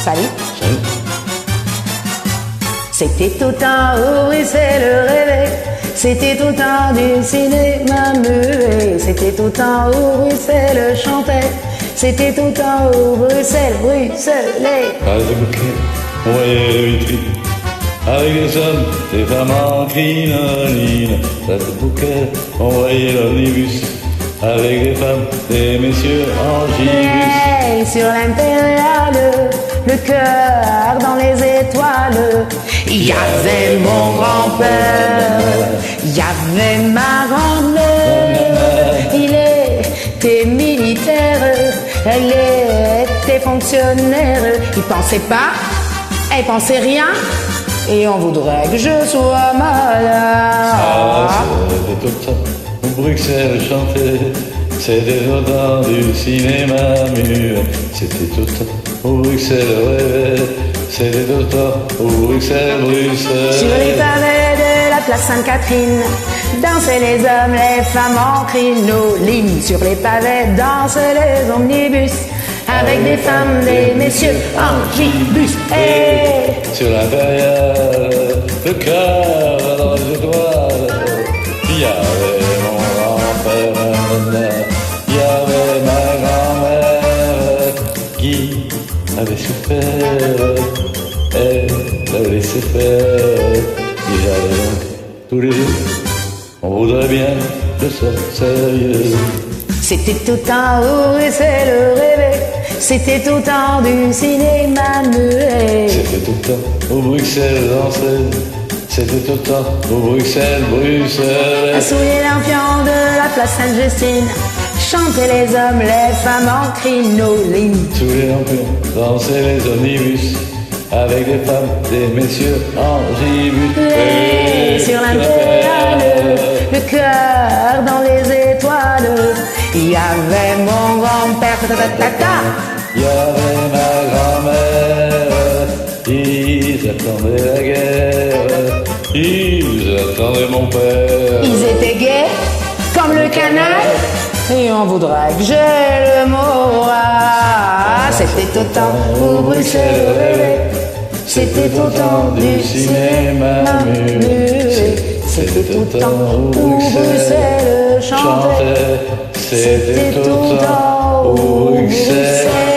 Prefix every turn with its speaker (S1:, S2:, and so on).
S1: Salut.
S2: Salut.
S1: C'était tout temps où Bruxelles rêvait, c'était tout temps du cinéma muet, c'était tout temps où Bruxelles chantait, c'était tout temps où Bruxelles bruxelait.
S2: Pas de bouquet, on voyait les vitrines, avec des hommes, des femmes en crinoline. Pas de bouquet, on voyait l'omnibus, avec des femmes, des messieurs en gibus.
S1: Hey, sur l'impériale, le cœur dans les étoiles. Il y avait mon grand-père, il y avait ma grand-mère. Il était militaire, elle était fonctionnaire. Il pensait pas, elle pensait rien, et on voudrait que je sois malade.
S2: Ah, c'était tout le temps où Bruxelles chantait, c'était tout le temps du cinéma muet, c'était tout le temps où Bruxelles rêvait, c'était tout le temps où Bruxelles bruxelait.
S1: Sur les pavés de la place Sainte-Catherine, dansaient les hommes, les femmes en crinoline. Sur les pavés dansaient les omnibus, avec des femmes, des messieurs en gibus. Hey.
S2: Sur l'impériale, le cœur dans les étoiles, il y avait mon grand-père, il y avait ma grand-mère qui avait souffert, elle l'avait laissé faire. Et j'avais donc tous les jours, on voudrait bien que ça sérieux.
S1: C'était tout le temps où Bruxelles rêvait, c'était tout le temps du cinéma muet.
S2: C'était tout le temps où Bruxelles dansait, c'était tout le temps où Bruxelles bruxelait.
S1: Sous les lampions de la place Sainte-Justine, chantaient les hommes, les femmes en crinoline.
S2: Sous les lampions dansaient les omnibus, avec des femmes, des messieurs en gibus.
S1: Et sur l'impériale, le cœur dans les étoiles, il y avait mon grand-père,
S2: Il y avait ma grand-mère, ils attendaient la guerre, ils attendaient mon père.
S1: Ils étaient gais, comme le canal, et on voudrait que j'ai le mot. Ah, c'était tout le temps où Bruxelles rêvait, c'était tout le temps du cinéma muet, c'était tout le temps où Bruxelles chantait, c'était tout le temps où Bruxelles